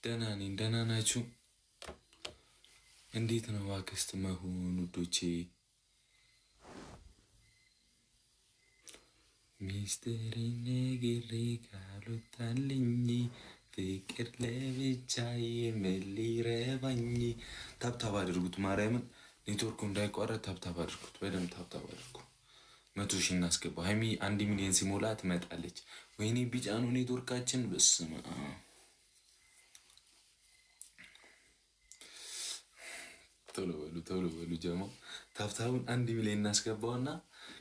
ደህና ነኝ። ደህና ናችሁ? እንዴት ነው አክስት መሆን ውዶቼ? ሚስጥሬን ነግሬ ካልወጣልኝ ፍቅር ለብቻዬ ምን ሊረባኝ። ታብታብ አድርጉት፣ ማርያምን ኔትወርኩ እንዳይቋረጥ ታብታብ አድርጉት፣ በደንብ ታብታብ አድርጉ። 100 ሺህ እናስገባ። ሀይሚ 1 ሚሊዮን ሲሞላ ትመጣለች። ወይኔ ቢጫ ነው ኔትወርካችን። በስመ አብ። ቶሎ በሉ ጀማ። ታብታቡን 1 ሚሊዮን እናስገባውና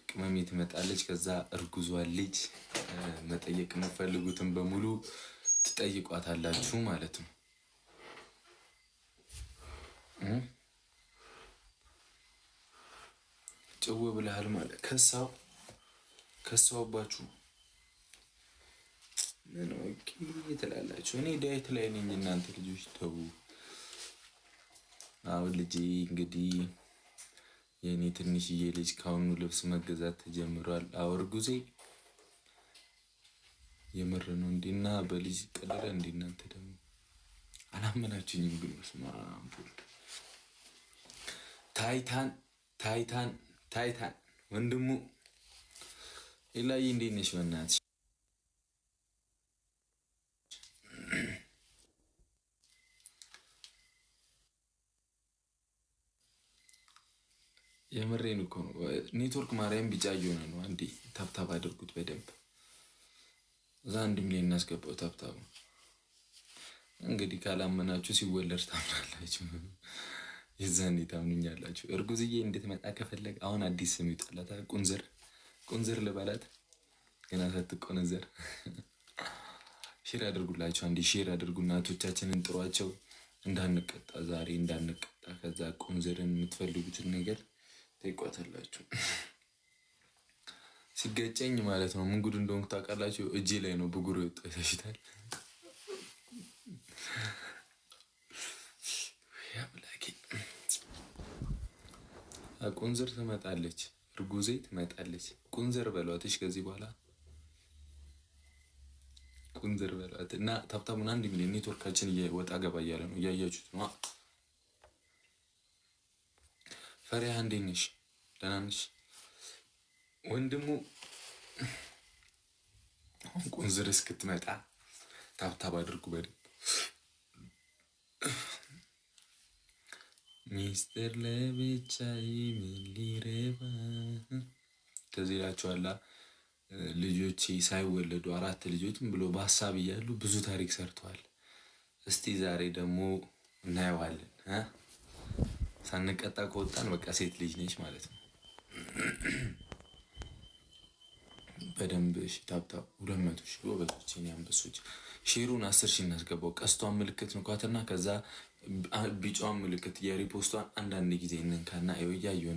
ቅመሜ ትመጣለች። ከዛ እርጉዟን ልጅ መጠየቅ የምትፈልጉትን በሙሉ ትጠይቋታላችሁ ማለት ነው። ጭው ብለሃል ማለት ከሳውባችሁ ምን ትላላችሁ? እኔ ዳይት ላይ ነኝ። እናንተ ልጆች ተው። አሁን ልጄ እንግዲህ የእኔ ትንሽዬ ልጅ ካሁኑ ልብስ መገዛት ተጀምሯል። አውር ጉዜ የምር ነው እንዲና በልጅ ቀደረ እንዲ። እናንተ ደግሞ አላመናችሁኝም። ግን በስመ አብ ታይታን ወንድሙ ኢላይ እንዴት ነሽ? በእናትሽ የምሬን እኮ ነው። ኔትወርክ ማርያም ቢጫ እየሆነ ነው። አንዴ ታብታብ አድርጉት በደንብ። እዛ 1 ሚሊዮን እናስገባው ታብታቡ። እንግዲህ ካላመናችሁ ሲወለድ ታምናላችሁ፣ የዛኔ ታምኑኛላችሁ። እርጉዝዬ እንድትመጣ ከፈለግ አሁን አዲስ ስም ይውጣላታል። ቁንዝር ልበላት ገና ሳትቆነዘር። ሼር አድርጉላቸው፣ አንዴ ሼር አድርጉ። እናቶቻችንን ጥሯቸው እንዳንቀጣ፣ ዛሬ እንዳንቀጣ። ከዛ ቁንዝርን የምትፈልጉትን ነገር ጠይቋታላችሁ። ሲገጨኝ ማለት ነው። ምን ጉድ እንደሆንኩ ታውቃላችሁ? እጄ ላይ ነው ብጉር ወጣ ይታሽታል። ቁንዝር ትመጣለች፣ እርጉዜ ትመጣለች። ቁንዝር በሏትሽ ከዚህ በኋላ ቁንዝር በሏት እና ታብታቡን 1 ሚሊዮን። ኔትወርካችን ወጣ ገባ እያለ ነው፣ እያያችሁት ነው። ፈሪያ እንዴት ነሽ? ደህና ነሽ? ወንድሙ ቁንዝር እስክትመጣ ታብታብ አድርጉ በደንብ። ሚስጥር ለብቻዬ ምን ሊረባ። ከዚህ እላችኋላ ልጆቼ ሳይወለዱ 4 ልጆችም ብሎ በሀሳብ እያሉ ብዙ ታሪክ ሰርተዋል። እስቲ ዛሬ ደግሞ እናየዋለን። ሳንቀጣ ከወጣን በቃ ሴት ልጅ ነች ማለት ነው። በደንብ ታብታብ 200 ሺህ ጎበዞች፣ የኔ አንበሶች። ሼሩን 10 ሺህ እናስገባው። ቀስቷን ምልክት ንኳትና ከዛ ቢጫዋን ምልክት የሪፖስቷን አንዳንድ ጊዜ እንንካና እያየሁ